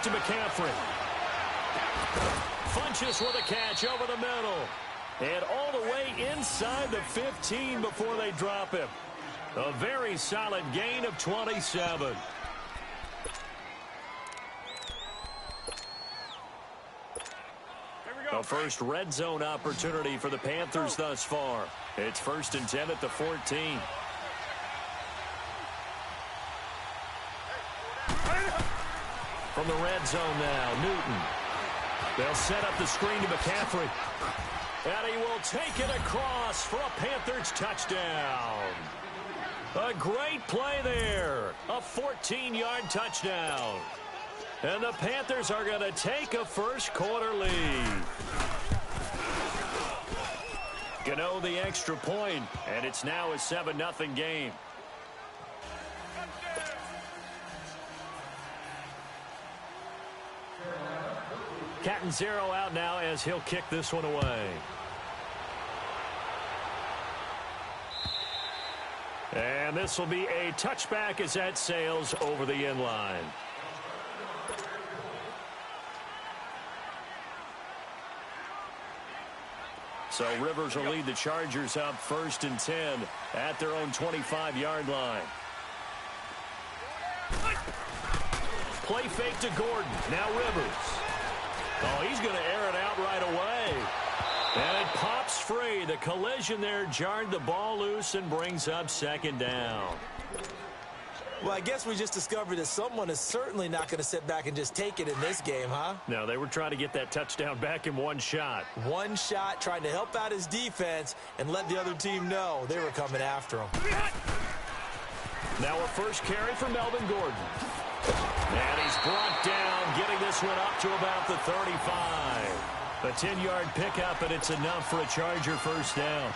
To McCaffrey. Funches with a catch over the middle. And all the way inside the 15 before they drop him. A very solid gain of 27. The first red zone opportunity for the Panthers thus far. It's 1st and 10 at the 14. From the red zone now, Newton. They'll set up the screen to McCaffrey. And he will take it across for a Panthers touchdown. A great play there. A 14-yard touchdown. And the Panthers are going to take a first-quarter lead. Gano the extra point, and it's now a 7-0 game. Catanzaro out now as he'll kick this one away. And this will be a touchback as that sails over the end line. So Rivers will lead the Chargers up 1st and 10 at their own 25-yard line. Play fake to Gordon. Now Rivers. Oh, he's going to air it out right away. And it pops free. The collision there jarred the ball loose and brings up 2nd down. Well, I guess we just discovered that someone is certainly not going to sit back and just take it in this game, huh? No, they were trying to get that touchdown back in one shot. One shot, trying to help out his defense and let the other team know they were coming after him. Now a first carry for Melvin Gordon. And he's brought down, getting this one up to about the 35. A 10-yard pickup, and it's enough for a Charger first down.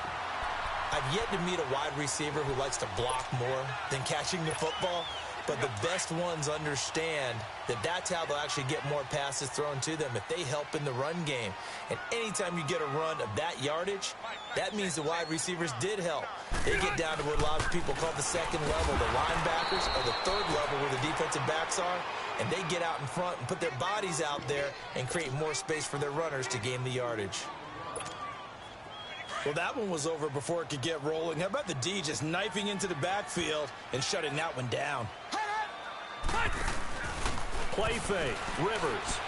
I've yet to meet a wide receiver who likes to block more than catching the football, but the best ones understand that that's how they'll actually get more passes thrown to them if they help in the run game. And anytime you get a run of that yardage, that means the wide receivers did help. They get down to what a lot of people call the 2nd level, the linebackers, or the 3rd level where the defensive backs are, and they get out in front and put their bodies out there and create more space for their runners to gain the yardage. Well, that one was over before it could get rolling. How about the D just knifing into the backfield and shutting that one down? Play fake. Rivers.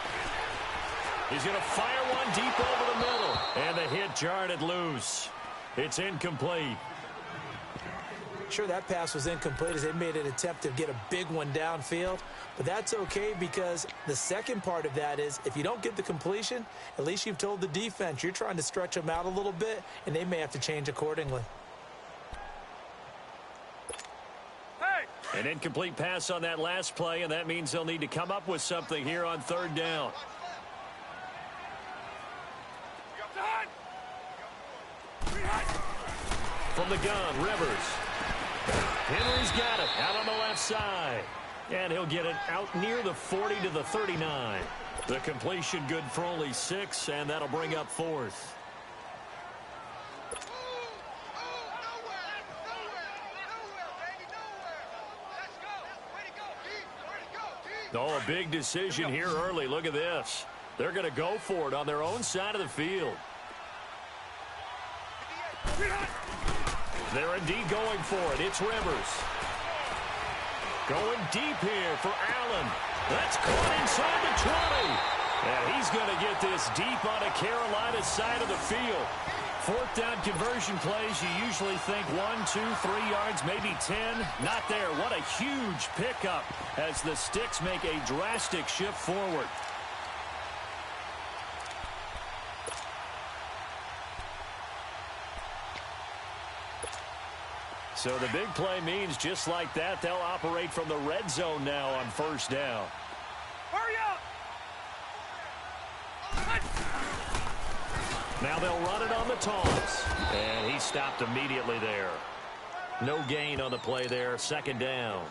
He's going to fire one deep over the middle. And the hit jarred it loose. It's incomplete. Sure, that pass was incomplete as they made an attempt to get a big one downfield. But that's okay because the second part of that is if you don't get the completion, at least you've told the defense you're trying to stretch them out a little bit, and they may have to change accordingly. An incomplete pass on that last play, and that means they'll need to come up with something here on 3rd down. From the gun, Rivers. Henry's got it out on the left side. And he'll get it out near the 40 to the 39. The completion good for only 6, and that'll bring up 4th. Oh, a big decision here early. Look at this. They're going to go for it on their own side of the field. They're indeed going for it. It's Rivers. Going deep here for Allen. That's caught inside the 20. And he's going to get this deep on a Carolina side of the field. 4th down conversion plays, you usually think 1, 2, 3 yards, maybe 10. Not there. What a huge pickup as the Sticks make a drastic shift forward. So the big play means just like that, they'll operate from the red zone now on 1st down. Hurry up! Now they'll run it on the toss. And he stopped immediately there. No gain on the play there, 2nd down.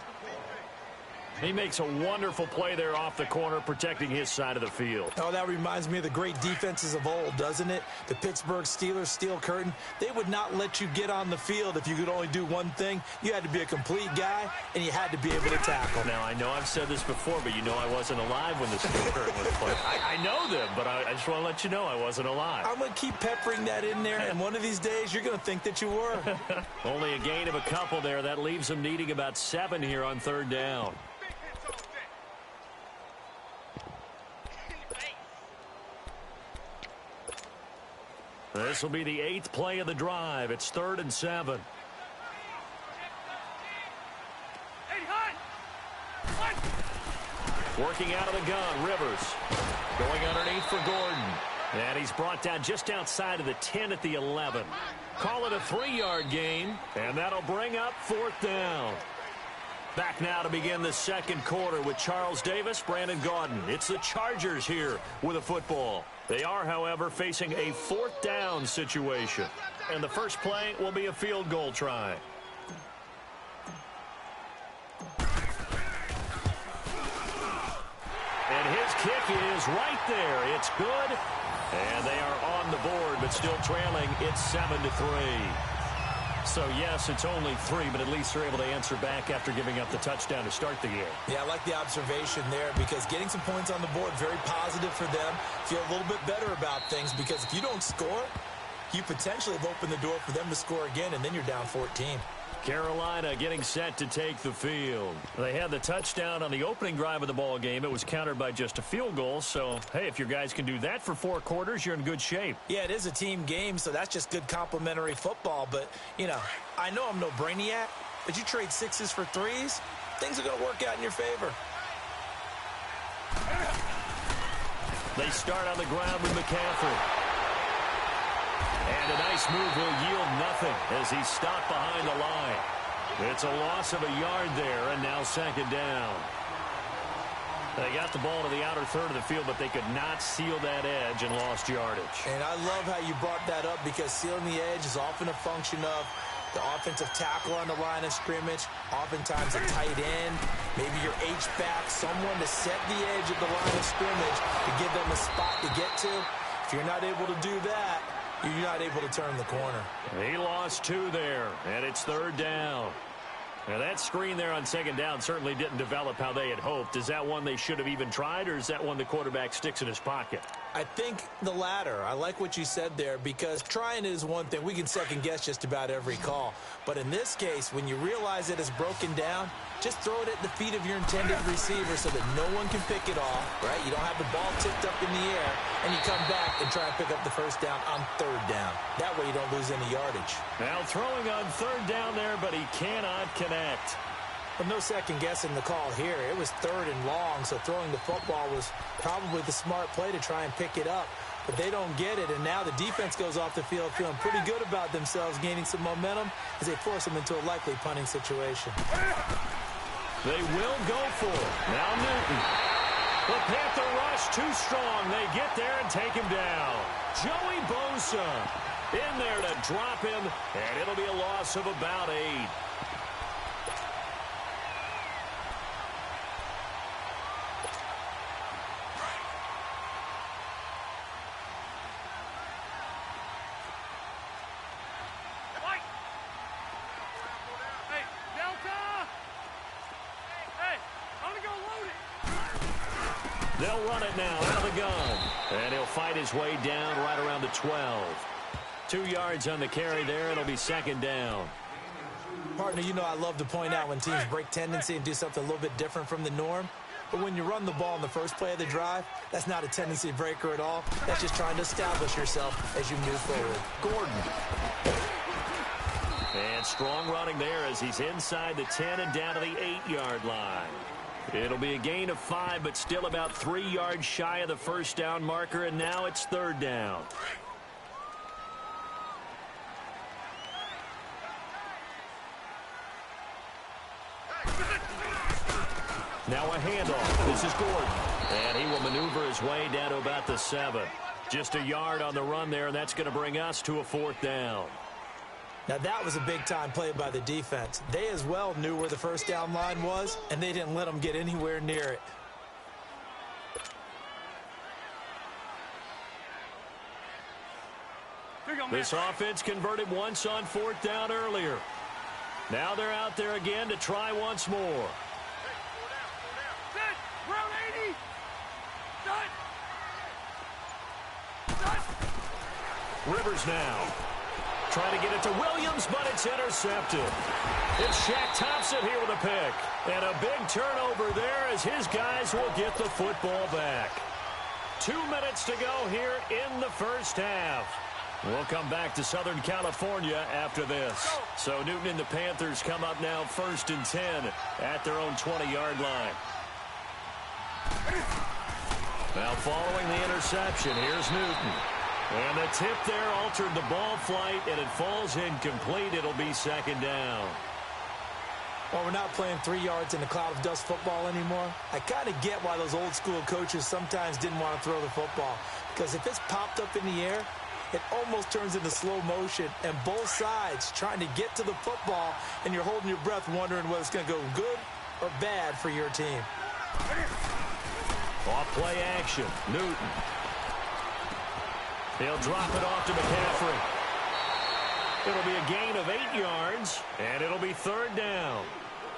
He makes a wonderful play there off the corner, protecting his side of the field. Oh, that reminds me of the great defenses of old, doesn't it? The Pittsburgh Steelers steel curtain. They would not let you get on the field if you could only do one thing. You had to be a complete guy, and you had to be able to tackle. Now, I know I've said this before, but you know I wasn't alive when the steel curtain was played. I know them, but I just want to let you know I wasn't alive. I'm going to keep peppering that in there, and one of these days you're going to think that you were. Only a gain of a couple there. That leaves them needing about 7 here on third down. This will be the 8th play of the drive. It's 3rd and 7. Working out of the gun, Rivers. Going underneath for Gordon. And he's brought down just outside of the 10 at the 11. Call it a 3-yard gain, and that'll bring up 4th down. Back now to begin the second quarter with Charles Davis, Brandon Gaudin. It's the Chargers here with a football. They are, however, facing a 4th down situation. And the first play will be a field goal try. And his kick is right there. It's good. And they are on the board, but still trailing. It's 7-3. So, yes, it's only 3, but at least they're able to answer back after giving up the touchdown to start the game. Yeah, I like the observation there because getting some points on the board, very positive for them. Feel a little bit better about things because if you don't score, you potentially have opened the door for them to score again, and then you're down 14. Carolina getting set to take the field. They had the touchdown on the opening drive of the ball game. It was countered by just a field goal. So, hey, if your guys can do that for 4 quarters, you're in good shape. Yeah, it is a team game, so that's just good complimentary football. But, you know, I know I'm no brainiac, but you trade 6s for 3s, things are going to work out in your favor. They start on the ground with McCaffrey. And a nice move will yield nothing as he's stopped behind the line. It's a loss of a yard there, and now 2nd down. They got the ball to the outer third of the field, but they could not seal that edge and lost yardage. And I love how you brought that up because sealing the edge is often a function of the offensive tackle on the line of scrimmage, oftentimes a tight end, maybe your H-back, someone to set the edge of the line of scrimmage to give them a spot to get to. If you're not able to do that, you're not able to turn the corner. He lost 2 there, and it's 3rd down. Now, that screen there on 2nd down certainly didn't develop how they had hoped. Is that one they should have even tried, or is that one the quarterback sticks in his pocket? I think the latter. I like what you said there because trying it is one thing. We can second-guess just about every call. But in this case, when you realize it is broken down, just throw it at the feet of your intended receiver so that no one can pick it off, right? You don't have the ball tipped up in the air, and you come back and try and pick up the 1st down on 3rd down. That way you don't lose any yardage. Now throwing on 3rd down there, but he cannot connect. But no second-guessing the call here. It was 3rd and long, so throwing the football was probably the smart play to try and pick it up. But they don't get it, and now the defense goes off the field feeling pretty good about themselves, gaining some momentum as they force them into a likely punting situation. They will go for it. Now Newton. The Panther rush too strong. They get there and take him down. Joey Bosa in there to drop him, and it'll be a loss of about 8. They'll run it now out of the gun. And he'll fight his way down right around the 12. 2 yards on the carry there. It'll be 2nd down. Partner, you know I love to point out when teams break tendency and do something a little bit different from the norm. But when you run the ball in the first play of the drive, that's not a tendency breaker at all. That's just trying to establish yourself as you move forward. Gordon. And strong running there as he's inside the 10 and down to the 8-yard line. It'll be a gain of 5, but still about 3 yards shy of the 1st down marker, and now it's 3rd down. Now a handoff. This is Gordon. And he will maneuver his way down to about the 7. Just a yard on the run there, and that's going to bring us to a 4th down. Now, that was a big-time play by the defense. They as well knew where the first down line was, and they didn't let them get anywhere near it. This offense converted once on 4th down earlier. Now they're out there again to try once more. Rivers now. Trying to get it to Williams, but it's intercepted. It's Shaq Thompson here with a pick. And a big turnover there as his guys will get the football back. 2 minutes to go here in the first half. We'll come back to Southern California after this. So Newton and the Panthers come up now 1st and 10 at their own 20-yard line. Now following the interception, here's Newton. And the tip there altered the ball flight, and it falls incomplete. It'll be 2nd down. Well, we're not playing 3 yards in a cloud of dust football anymore. I kind of get why those old-school coaches sometimes didn't want to throw the football. Because if it's popped up in the air, it almost turns into slow motion, and both sides trying to get to the football, and you're holding your breath wondering whether it's going to go good or bad for your team. Off play action, Newton. He'll drop it off to McCaffrey. It'll be a gain of 8 yards, and it'll be 3rd down.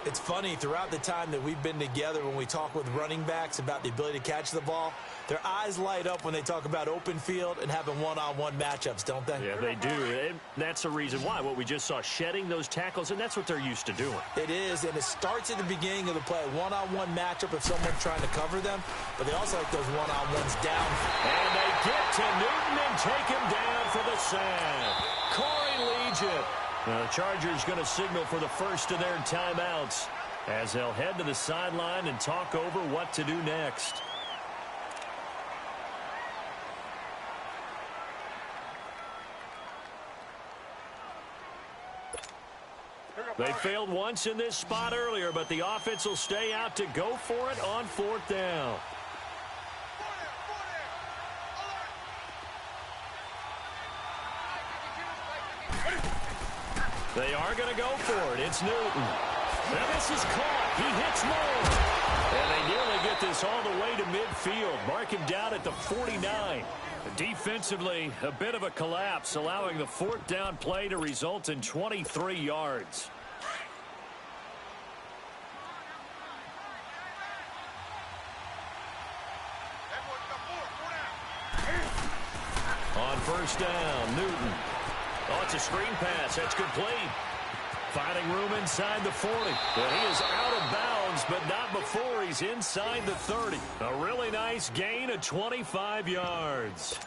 It's funny, throughout the time that we've been together, when we talk with running backs about the ability to catch the ball, their eyes light up when they talk about open field and having one-on-one matchups, don't they? Yeah, they do. And that's the reason why. What we just saw, shedding those tackles, and that's what they're used to doing. It is, and it starts at the beginning of the play. One-on-one matchup if someone's trying to cover them, but they also like those one-on-ones down. And they get to Newton and take him down for the sack. Corey Legion. Now the Chargers going to signal for the first of their timeouts as they'll head to the sideline and talk over what to do next. They failed once in this spot earlier, but the offense will stay out to go for it on 4th down. They are going to go for it. It's Newton. And this is caught. He hits more. And they nearly get this all the way to midfield. Mark him down at the 49. Defensively, a bit of a collapse, allowing the 4th down play to result in 23 yards. On 1st down, Newton. Oh, it's a screen pass. That's complete. Finding room inside the 40. Well, he is out of bounds, but not before he's inside the 30. A really nice gain of 25 yards.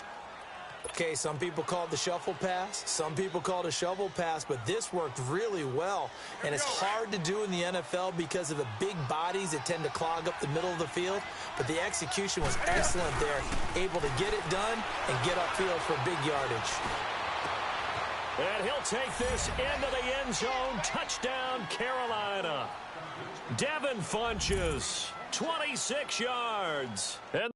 Okay, some people call it the shuffle pass. Some people call it a shovel pass, but this worked really well. And it's hard to do in the NFL because of the big bodies that tend to clog up the middle of the field. But the execution was excellent there, able to get it done and get upfield for big yardage. And he'll take this into the end zone. Touchdown, Carolina. Devin Funchess, 26 yards. And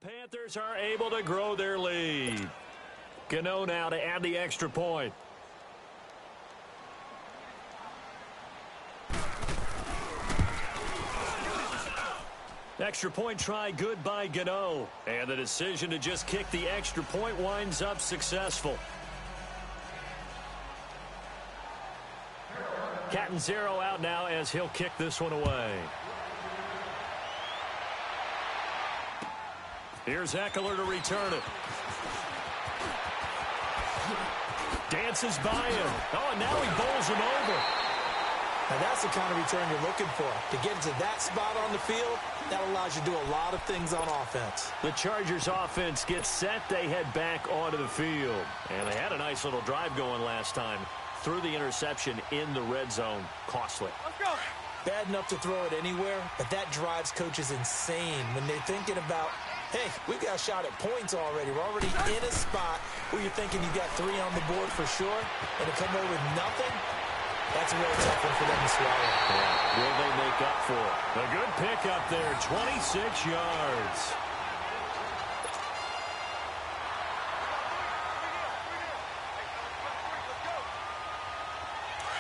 the Panthers are able to grow their lead. Gano now to add the extra point. Extra point try good by Gano. And the decision to just kick the extra point winds up successful. Cat and zero out now as he'll kick this one away. Here's Eckler to return it. Dances by him. Oh, and now he bowls him over. Now that's the kind of return you're looking for. To get into that spot on the field, that allows you to do a lot of things on offense. The Chargers offense gets set. They head back onto the field. And they had a nice little drive going last time. Threw the interception in the red zone. Costly. Let's go. Bad enough to throw it anywhere, but that drives coaches insane when they're thinking about, hey, we've got a shot at points already. We're already in a spot where you're thinking you got 3 on the board for sure, and to come away with nothing, that's a real tough one for them to swallow. Yeah. Will they make up for it? A good pickup there, 26 yards.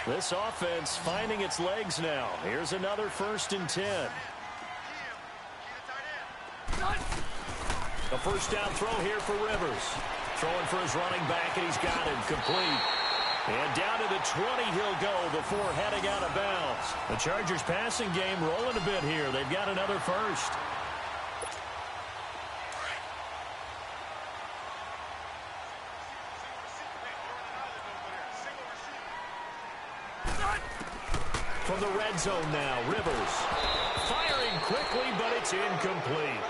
This offense finding its legs now. Here's another 1st and 10. A first down throw here for Rivers. Throwing for his running back, and he's got him complete. And down to the 20 he'll go before heading out of bounds. The Chargers passing game rolling a bit here. They've got another first. From the red zone now, Rivers. Firing quickly, but it's incomplete.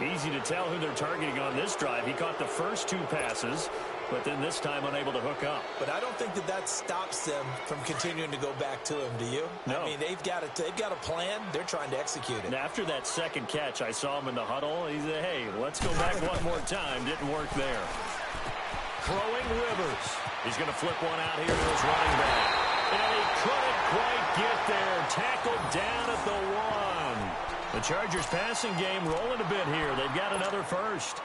Easy to tell who they're targeting on this drive. He caught the first 2 passes, but then this time unable to hook up. But I don't think that stops them from continuing to go back to him, do you? No. I mean, they've got a plan. They're trying to execute it. And after that second catch, I saw him in the huddle. He said, hey, let's go back one more time. Didn't work there. Throwing Rivers. He's going to flip one out here to his running back. And he couldn't quite get there. Tackled down at the 1. The Chargers passing game rolling a bit here. They've got another first.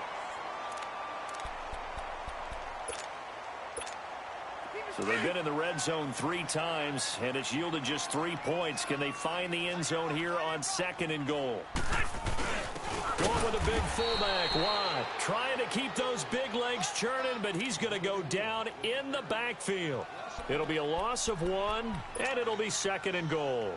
So they've been in the red zone 3 times, and it's yielded just 3 points. Can they find the end zone here on 2nd and goal? Going with a big fullback, Watt. Trying to keep those big legs churning, but he's going to go down in the backfield. It'll be a loss of 1, and it'll be 2nd and goal.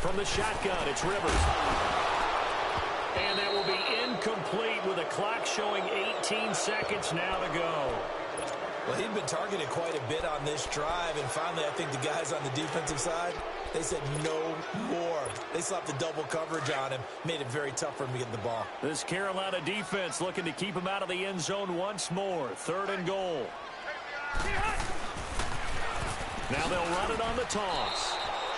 From the shotgun, it's Rivers. And that will be incomplete with a clock showing 18 seconds now to go. Well, he'd been targeted quite a bit on this drive, and finally I think the guys on the defensive side, they said no more. They slapped the double coverage on him, made it very tough for him to get the ball. This Carolina defense looking to keep him out of the end zone once more. 3rd and goal. Now they'll run it on the toss.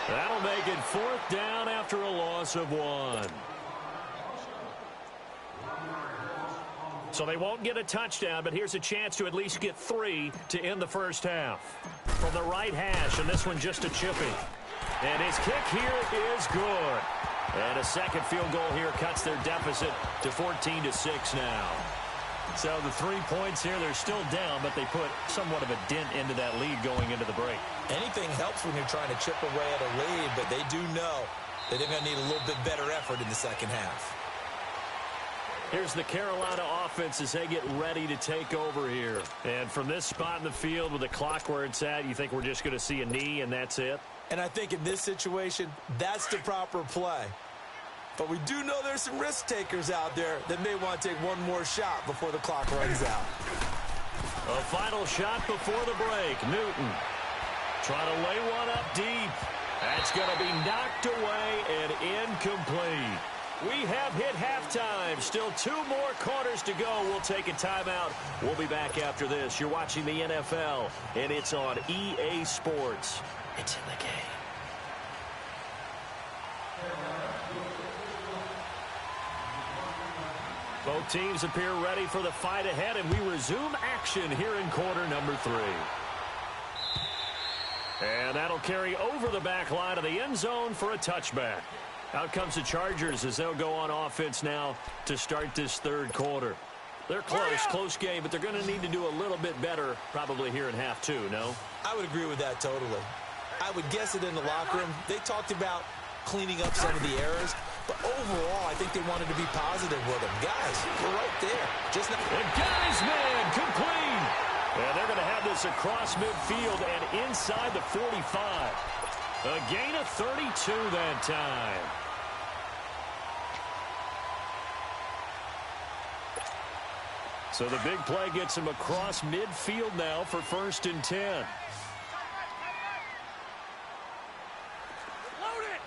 That'll make it 4th down after a loss of 1. So they won't get a touchdown, but here's a chance to at least get 3 to end the first half. From the right hash, and this one just a chipping. And his kick here is good. And a second field goal here cuts their deficit to 14-6 now. So the 3 points here, they're still down, but they put somewhat of a dent into that lead going into the break. Anything helps when you're trying to chip away at a lead, but they do know that they're going to need a little bit better effort in the second half. Here's the Carolina offense as they get ready to take over here. And from this spot in the field with the clock where it's at, you think we're just going to see a knee and that's it? And I think in this situation, that's the proper play. But we do know there's some risk takers out there that may want to take one more shot before the clock runs out. A final shot before the break. Newton trying to lay one up deep. That's going to be knocked away and incomplete. We have hit halftime. Still 2 more quarters to go. We'll take a timeout. We'll be back after this. You're watching the NFL, and it's on EA Sports. It's in the game. Both teams appear ready for the fight ahead, and we resume action here in quarter number 3. And that'll carry over the back line of the end zone for a touchback. Out comes the Chargers as they'll go on offense now to start this 3rd quarter. They're close game, but they're going to need to do a little bit better probably here in half two, no? I would agree with that totally. I would guess it in the locker room. They talked about cleaning up some of the errors, but overall, I think they wanted to be positive with them. Guys, we're right there. Just not. And guys, man, complete. And they're going to have this across midfield and inside the 45. A gain of 32 that time. So the big play gets him across midfield now for 1st and 10. Load it.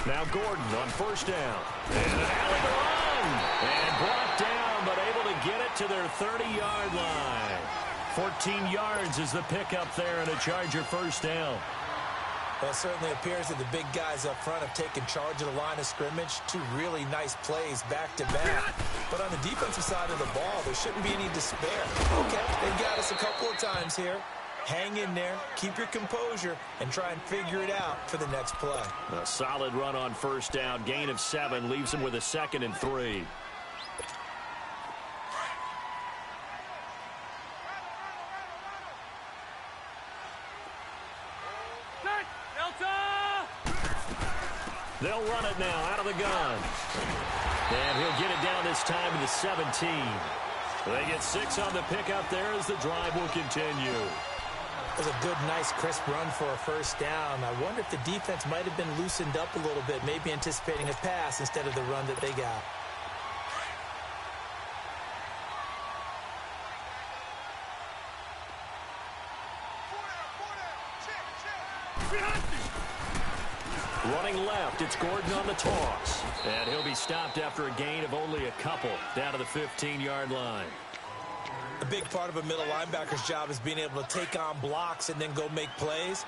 Now Gordon on 1st down. And an alley to run. And brought down, but able to get it to their 30-yard line. 14 yards is the pickup there and a Charger 1st down. Well, it certainly appears that the big guys up front have taken charge of the line of scrimmage. 2 really nice plays back-to-back. But on the defensive side of the ball, there shouldn't be any despair. Okay, they got us a couple of times here. Hang in there, keep your composure, and try and figure it out for the next play. A solid run on 1st down. Gain of 7 leaves him with a 2nd and 3. They'll run it now out of the gun. And he'll get it down this time to the 17. They get 6 on the pickup there as the drive will continue. It was a good, nice, crisp run for a 1st down. I wonder if the defense might have been loosened up a little bit, maybe anticipating a pass instead of the run that they got. Running left, it's Gordon on the toss. And he'll be stopped after a gain of only a couple down to the 15-yard line. A big part of a middle linebacker's job is being able to take on blocks and then go make plays.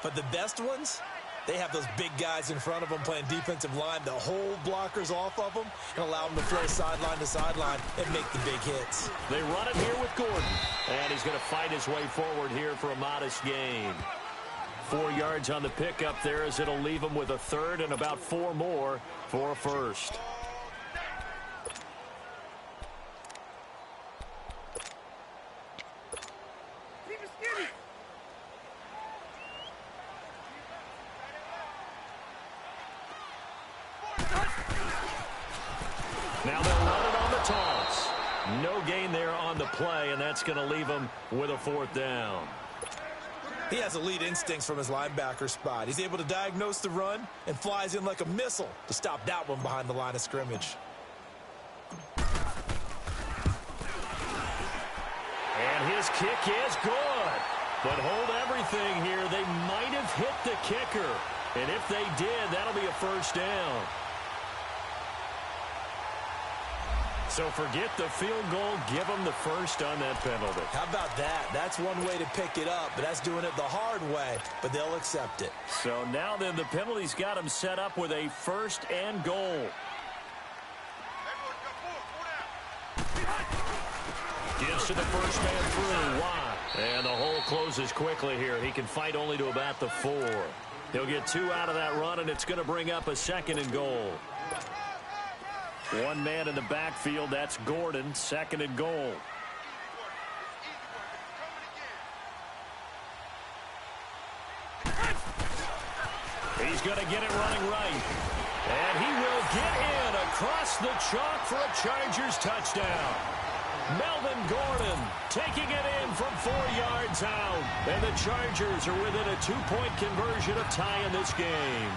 But the best ones, they have those big guys in front of them playing defensive line to hold blockers off of them and allow them to flow sideline to sideline and make the big hits. They run it here with Gordon. And he's going to fight his way forward here for a modest gain. 4 yards on the pickup there as it'll leave him with a 3rd and about 4 more for a 1st. Now they'll run it on the toss. No gain there on the play, and that's going to leave him with a 4th down. He has elite instincts from his linebacker spot. He's able to diagnose the run and flies in like a missile to stop that one behind the line of scrimmage. And his kick is good. But hold everything here. They might have hit the kicker. And if they did, that'll be a 1st down. So forget the field goal. Give them the 1st on that penalty. How about that? That's one way to pick it up, but that's doing it the hard way. But they'll accept it. So now then the penalty's got them set up with a 1st and goal. Gives to the first man through. Watt. And the hole closes quickly here. He can fight only to about the 4. He'll get 2 out of that run, and it's going to bring up a 2nd and goal. 1 man in the backfield. That's Gordon. 2nd and goal. He's going to get it running right. And he will get in across the chalk for a Chargers touchdown. Melvin Gordon taking it in from 4 yards out. And the Chargers are within a 2-point conversion of tying this game.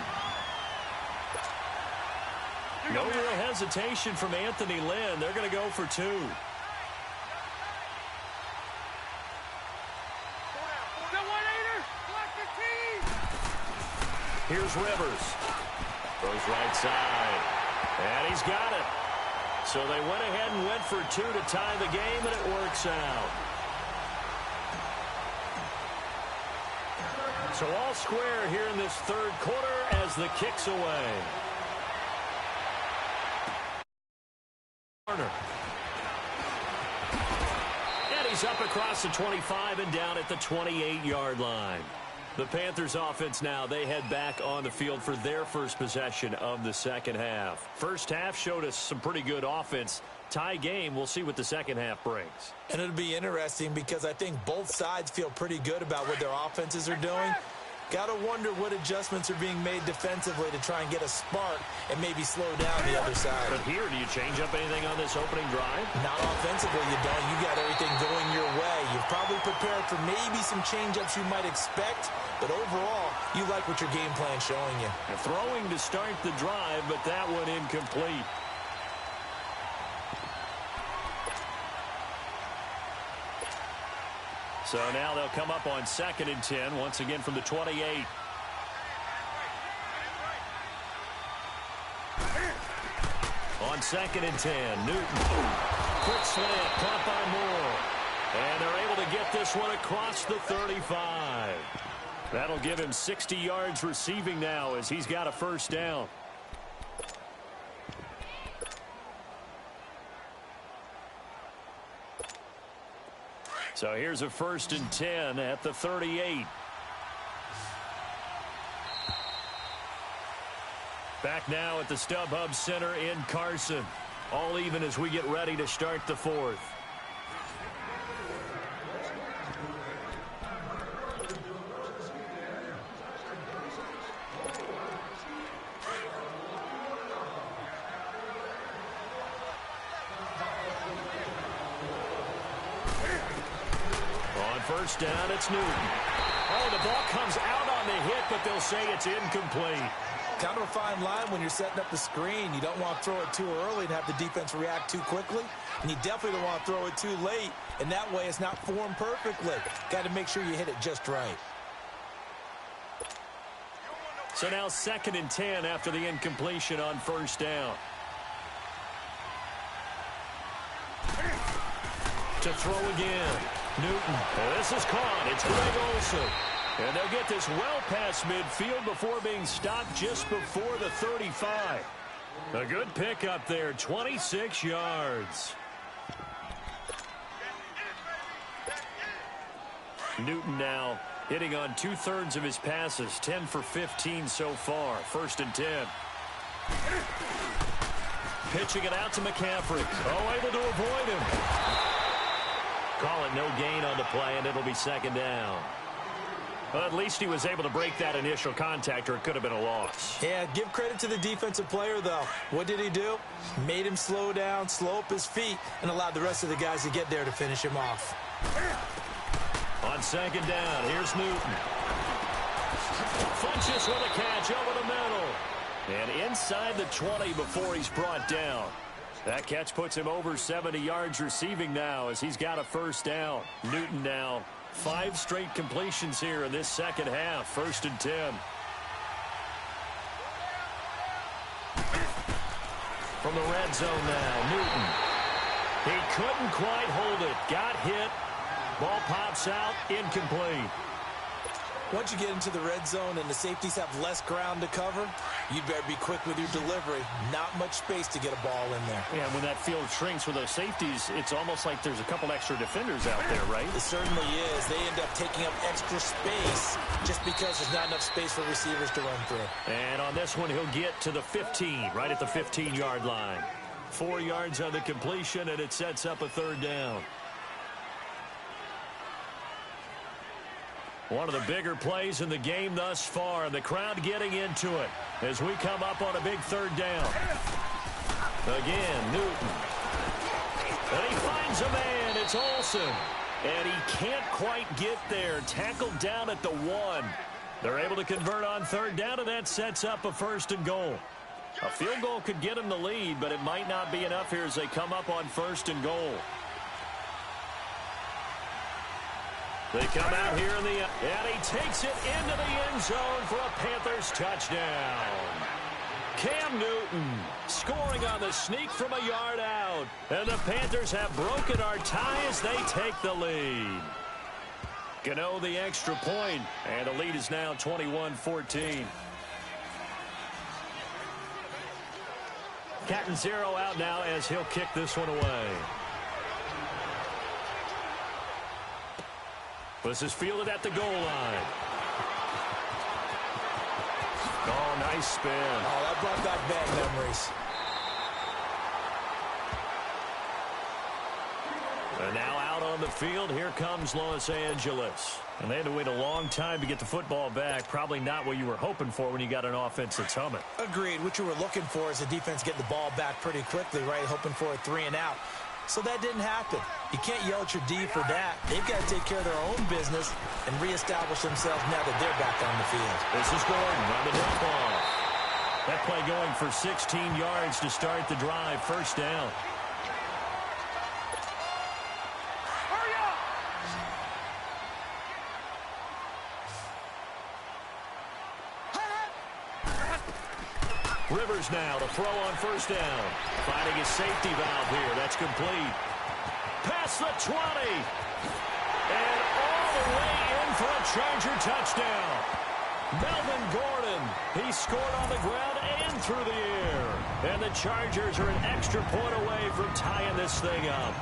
No real hesitation from Anthony Lynn. They're going to go for 2. Here's Rivers. Goes right side. And he's got it. So they went ahead and went for 2 to tie the game, and it works out. So all square here in this 3rd quarter as the kick's away. And he's up across the 25 and down at the 28-yard line. The Panthers offense now, they head back on the field for their first possession of the second half. First half showed us some pretty good offense. Tie game, we'll see what the second half brings. And it'll be interesting because I think both sides feel pretty good about what their offenses are doing. Got to wonder what adjustments are being made defensively to try and get a spark and maybe slow down the other side. But here, do you change up anything on this opening drive? Not offensively, you don't. You got everything going your way. You've probably prepared for maybe some change-ups you might expect, but overall, you like what your game plan's showing you. And throwing to start the drive, but that one incomplete. So now they'll come up on 2nd and 10, once again from the 28. On 2nd and 10, Newton. Quick slant, caught by Moore. And they're able to get this one across the 35. That'll give him 60 yards receiving now as he's got a first down. So here's a 1st and 10 at the 38. Back now at the StubHub Center in Carson. All even as we get ready to start the fourth. First down, it's Newton. Oh, the ball comes out on the hit, but they'll say it's incomplete. Kind of a fine line when you're setting up the screen. You don't want to throw it too early and have the defense react too quickly. And you definitely don't want to throw it too late. And that way it's not formed perfectly. Got to make sure you hit it just right. So now 2nd and 10 after the incompletion on first down. To throw again. Newton. This is caught. It's Greg Olsen. And they'll get this well past midfield before being stopped just before the 35. A good pickup there, 26 yards. Newton now hitting on 2/3 of his passes, 10 for 15 so far. 1st and 10. Pitching it out to McCaffrey. Oh, able to avoid him. Call it no gain on the play, and it'll be 2nd down. Well, at least he was able to break that initial contact, or it could have been a loss. Yeah, give credit to the defensive player, though. What did he do? Made him slow down, slow up his feet, and allowed the rest of the guys to get there to finish him off. On 2nd down, here's Newton. Funches with a catch over the middle. And inside the 20 before he's brought down. That catch puts him over 70 yards receiving now as he's got a first down. Newton now 5 straight completions here in this second half. 1st and 10. From the red zone now, Newton. He couldn't quite hold it. Got hit. Ball pops out. Incomplete. Once you get into the red zone and the safeties have less ground to cover, you better be quick with your delivery. Not much space to get a ball in there. Yeah, when that field shrinks with those safeties, it's almost like there's a couple extra defenders out there, right? It certainly is. They end up taking up extra space just because there's not enough space for receivers to run through. And on this one, he'll get to the 15, right at the 15-yard line. 4 yards on the completion, and it sets up a 3rd down. One of the bigger plays in the game thus far, and the crowd getting into it as we come up on a big 3rd down. Again, Newton. And he finds a man. It's Olsen. And he can't quite get there. Tackled down at the 1. They're able to convert on 3rd down, and that sets up a 1st and goal. A field goal could get him the lead, but it might not be enough here as they come up on 1st and goal. They come out here in the, and he takes it into the end zone for a Panthers touchdown. Cam Newton scoring on the sneak from a yard out. And the Panthers have broken our tie as they take the lead. Gano the extra point, and the lead is now 21-14. Captain Zero out now as he'll kick this one away. This is fielded at the goal line. Nice spin. Oh, that brought back bad memories. And now out on the field, here comes Los Angeles. And they had to wait a long time to get the football back. Probably not what you were hoping for when you got an offense that's humming. Agreed. What you were looking for is the defense getting the ball back pretty quickly, right? Hoping for a 3 and out. So that didn't happen. You can't yell at your D for that. They've got to take care of their own business and reestablish themselves now that they're back on the field. This is Gordon on the dump off. That play going for 16 yards to start the drive. First down. Rivers now to throw on first down. Finding his safety valve here. That's complete. Past the 20. And all the way in for a Charger touchdown. Melvin Gordon. He scored on the ground and through the air. And the Chargers are an extra point away from tying this thing up.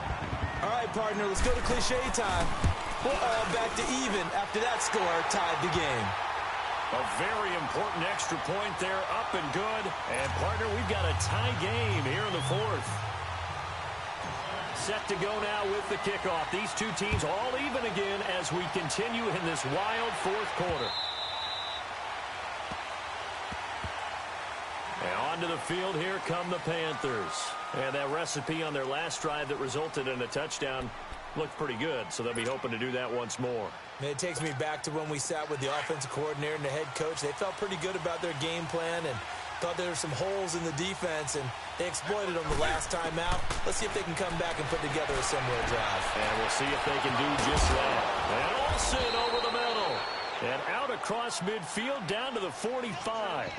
All right, partner, let's go to cliche time. We're all back to even after that score tied the game. A very important extra point there, up and good. And, partner, we've got a tie game here in the fourth. Set to go now with the kickoff. These two teams all even again as we continue in this wild fourth quarter. And onto the field, here come the Panthers. And that recipe on their last drive that resulted in a touchdown looked pretty good, so they'll be hoping to do that once more. It takes me back to when we sat with the offensive coordinator and the head coach. They felt pretty good about their game plan and thought there were some holes in the defense, and they exploited them the last time out. Let's see if they can come back and put together a similar drive. And we'll see if they can do just that. And Olsen over the middle. And out across midfield down to the 45.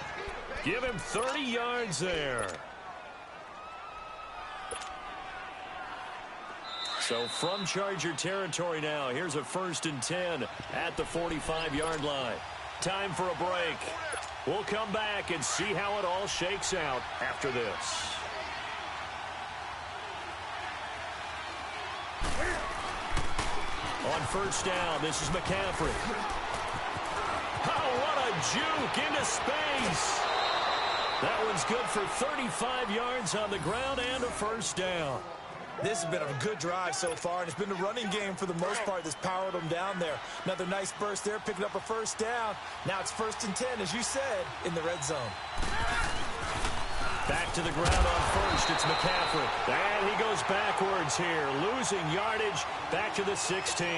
Give him 30 yards there. So from Charger territory now, here's a 1st and 10 at the 45-yard line. Time for a break. We'll come back and see how it all shakes out after this. On first down, this is McCaffrey. Oh, what a juke into space. That one's good for 35 yards on the ground and a first down. This has been a good drive so far, and it's been the running game for the most part that's powered them down there. Another nice burst there, picking up a first down. Now it's 1st and 10, as you said, in the red zone. Back to the ground on first. It's McCaffrey. And he goes backwards here, losing yardage back to the 16.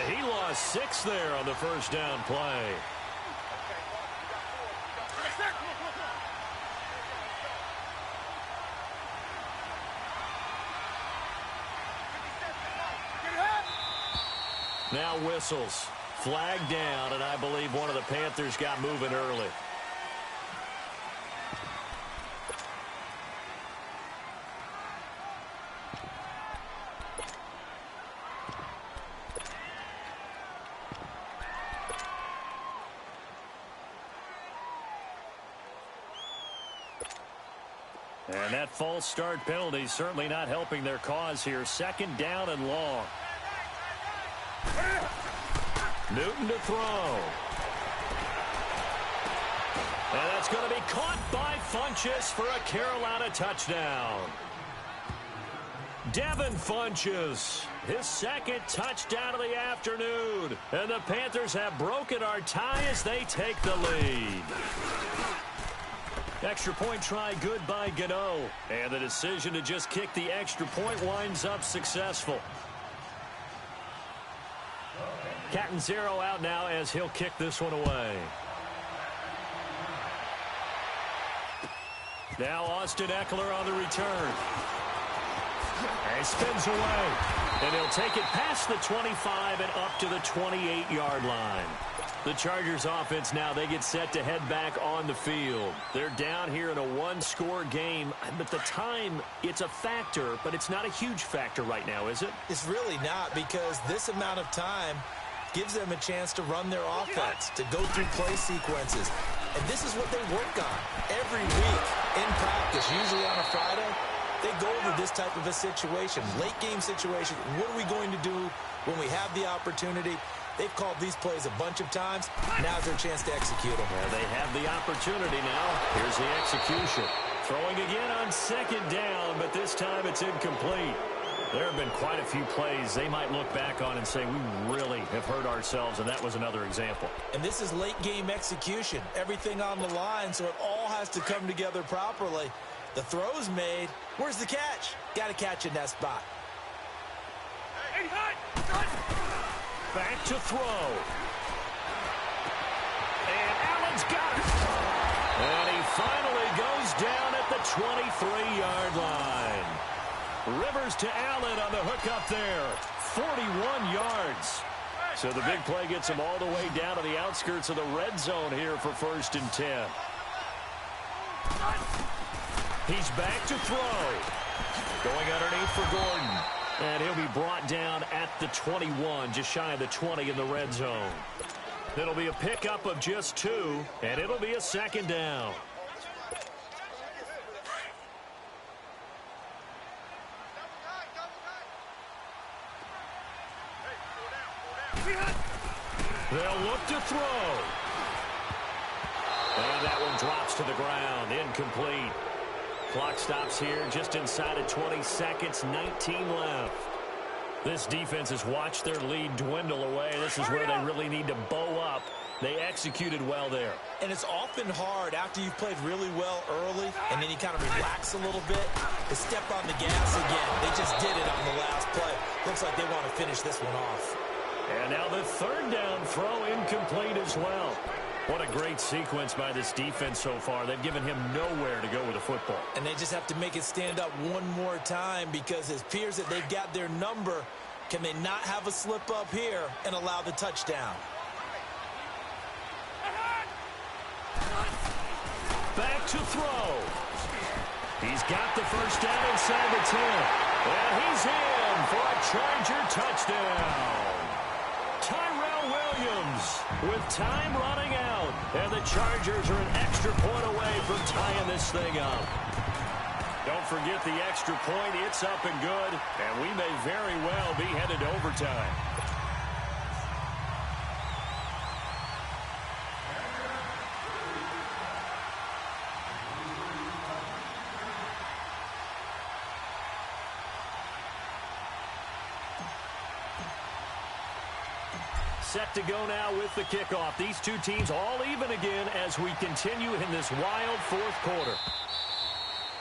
He lost 6 there on the first down play. Now whistles. Flag down, and I believe one of the Panthers got moving early. And that false start penalty certainly not helping their cause here. 2nd down and long. Newton to throw. And that's going to be caught by Funchess for a Carolina touchdown. Devin Funchess, his 2nd touchdown of the afternoon. And the Panthers have broken our tie as they take the lead. Extra point try good by Gano. And the decision to just kick the extra point winds up successful. Catanzaro out now as he'll kick this one away. Now Austin Eckler on the return. And he spins away. And he'll take it past the 25 and up to the 28-yard line. The Chargers offense now, they get set to head back on the field. They're down here in a 1-score game. But the time, it's a factor, but it's not a huge factor right now, is it? It's really not, because this amount of time gives them a chance to run their offense, to go through play sequences. And this is what they work on every week in practice, usually on a Friday. They go over this type of a situation, late game situation. What are we going to do when we have the opportunity? They've called these plays a bunch of times. Now's their chance to execute them. Well, they have the opportunity now. Here's the execution. Throwing again on second down, but this time it's incomplete. There have been quite a few plays they might look back on and say, we really have hurt ourselves, and that was another example. And this is late-game execution. Everything on the line, so it all has to come together properly. The throw's made. Where's the catch? Got to catch in that spot. Back to throw. And Allen's got it. And he finally goes down at the 23-yard line. Rivers to Allen on the hook up there. 41 yards. So the big play gets him all the way down to the outskirts of the red zone here for 1st and 10. He's back to throw. Going underneath for Gordon. And he'll be brought down at the 21, just shy of the 20 in the red zone. It'll be a pickup of just 2, and it'll be a 2nd down. They'll look to throw. And that one drops to the ground. Incomplete. Clock stops here just inside of 20 seconds, 19 left. This defense has watched their lead dwindle away. This is where they really need to bow up. They executed well there. And it's often hard after you've played really well early and then you kind of relax a little bit to step on the gas again. They just did it on the last play. Looks like they want to finish this one off. And now the 3rd down throw incomplete as well. What a great sequence by this defense so far. They've given him nowhere to go with the football. And they just have to make it stand up one more time because it appears that they've got their number. Can they not have a slip up here and allow the touchdown? Back to throw. He's got the 1st down inside the 10. And he's in for a Charger touchdown. Tyrell Williams with time running out. And the Chargers are an extra point away from tying this thing up. Don't forget the extra point. It's up and good. And we may very well be headed to overtime. Set to go now with the kickoff. These two teams all even again as we continue in this wild 4th quarter.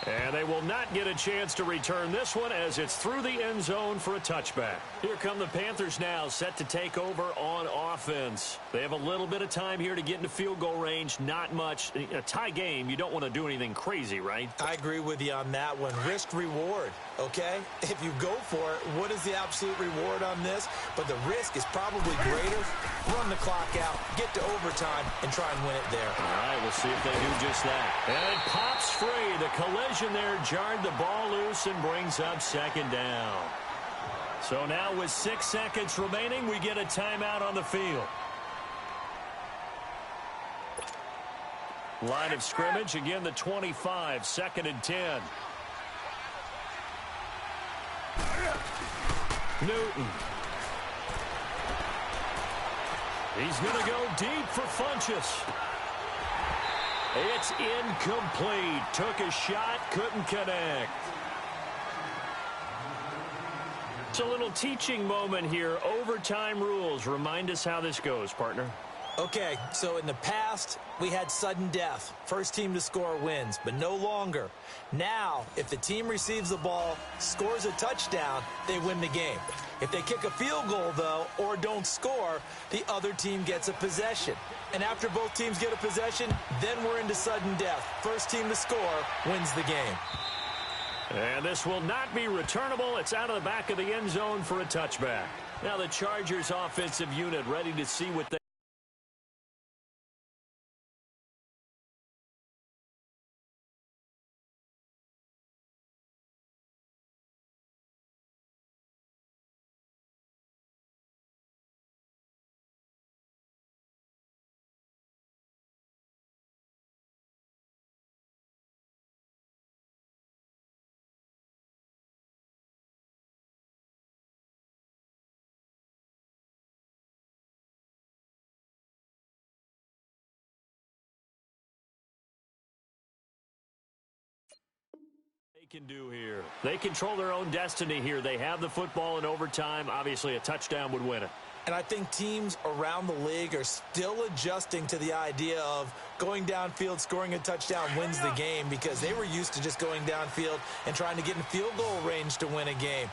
And they will not get a chance to return this one as it's through the end zone for a touchback. Here come the Panthers now, set to take over on offense. They have a little bit of time here to get into field goal range. Not much. A tie game, you don't want to do anything crazy, right? I agree with you on that one. Risk reward, okay? If you go for it, what is the absolute reward on this? But the risk is probably greater. Run the clock out, get to overtime, and try and win it there. All right, we'll see if they do just that. And it pops free. The collision there jarred the ball loose and brings up 2nd down. So now with 6 seconds remaining, we get a timeout on the field. Line of scrimmage, again the 25, 2nd and 10. Newton. He's going to go deep for Funchess. It's incomplete. Took a shot, couldn't connect. It's a little teaching moment here. Overtime rules. Remind us how this goes, partner. Okay, so in the past, we had sudden death. First team to score wins, but no longer. Now, if the team receives the ball, scores a touchdown, they win the game. If they kick a field goal, though, or don't score, the other team gets a possession. And after both teams get a possession, then we're into sudden death. First team to score wins the game. And this will not be returnable. It's out of the back of the end zone for a touchback. Now the Chargers offensive unit ready to see what they can do here. They control their own destiny here. They have the football in overtime. Obviously, a touchdown would win it. And I think teams around the league are still adjusting to the idea of going downfield, scoring a touchdown wins the game, because they were used to just going downfield and trying to get in field goal range to win a game.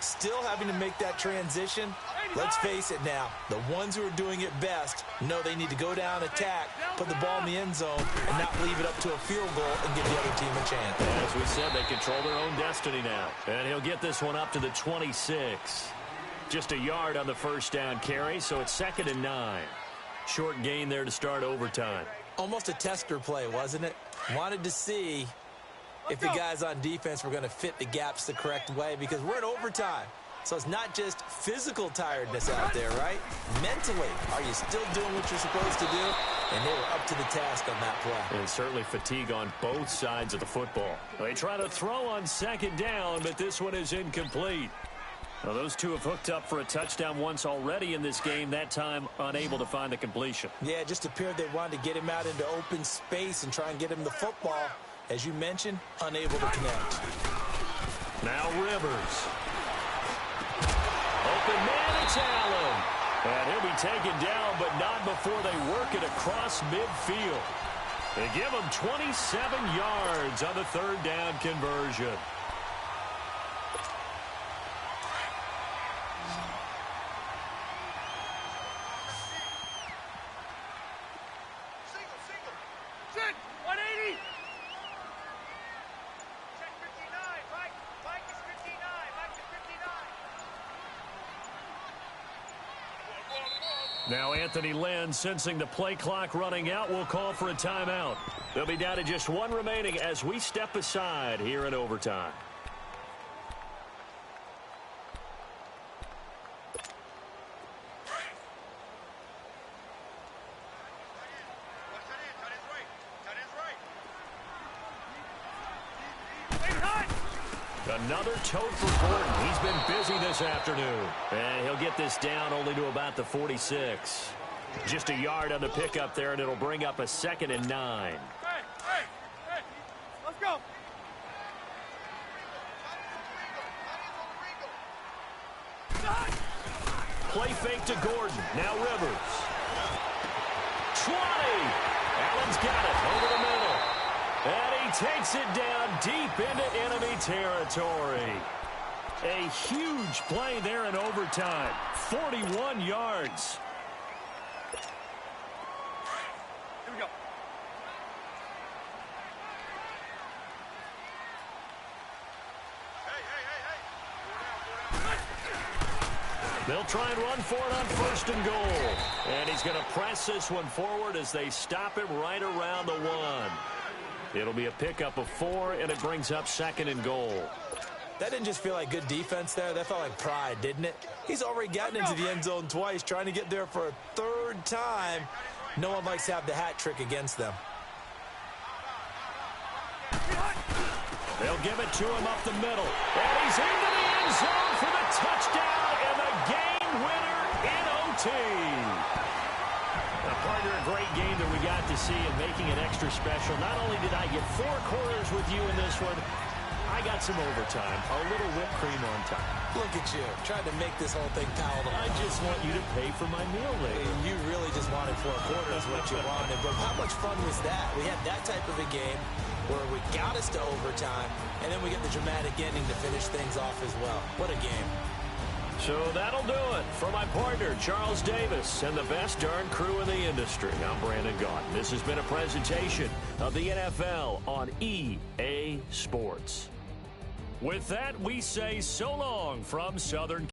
Still having to make that transition. Let's face it now, the ones who are doing it best know they need to go down, attack, put the ball in the end zone, and not leave it up to a field goal and give the other team a chance. As we said, they control their own destiny now. And he'll get this one up to the 26. Just a yard on the first down carry, so it's 2nd and 9. Short gain there to start overtime. Almost a tester play, wasn't it? Wanted to see if the guys on defense were going to fit the gaps the correct way, because we're in overtime. So it's not just physical tiredness out there, right? Mentally, are you still doing what you're supposed to do? And they were up to the task on that play. And certainly fatigue on both sides of the football. They try to throw on 2nd down, but this one is incomplete. Well, those two have hooked up for a touchdown once already in this game, that time unable to find the completion. Yeah, it just appeared they wanted to get him out into open space and try and get him the football. As you mentioned, unable to connect. Now Rivers. Open man, it's Allen. And he'll be taken down, but not before they work it across midfield. They give him 27 yards on the 3rd down conversion. Sit! 180! Check 59. Mike is 59. Mike is 59. Now Anthony Lynn, sensing the play clock running out, will call for a timeout. They'll be down to just one remaining as we step aside here in overtime. Another tote for Gordon. He's been busy this afternoon. And he'll get this down only to about the 46. Just a yard on the pickup there, and it'll bring up a 2nd and 9. Hey! Let's go! Play fake to Gordon. Now Rivers. 20. Allen's got it over the middle. And he takes it down deep into enemy territory. A huge play there in overtime. 41 yards. Here we go. They'll try and run for it on 1st and goal. And he's going to press this one forward as they stop him right around the 1. It'll be a pickup of 4, and it brings up 2nd and goal. That didn't just feel like good defense there. That felt like pride, didn't it? He's already gotten into the end zone twice, trying to get there for a 3rd time. No one likes to have the hat trick against them. They'll give it to him up the middle. And he's into the end zone for the touchdown and the game winner in OT. Now, partner, a great game that we got to see and making it extra special. Not only did I get 4 quarters with you in this one, I got some overtime, a little whipped cream on top. Look at you, trying to make this whole thing palatable. I just want you to pay for my meal later. You really just wanted 4 quarters, what you wanted. But how much fun was that? We had that type of a game where we got us to overtime, and then we get the dramatic ending to finish things off as well. What a game. So that'll do it. For my partner, Charles Davis, and the best darn crew in the industry, I'm Brandon Gaudin. This has been a presentation of the NFL on EA Sports. With that, we say so long from Southern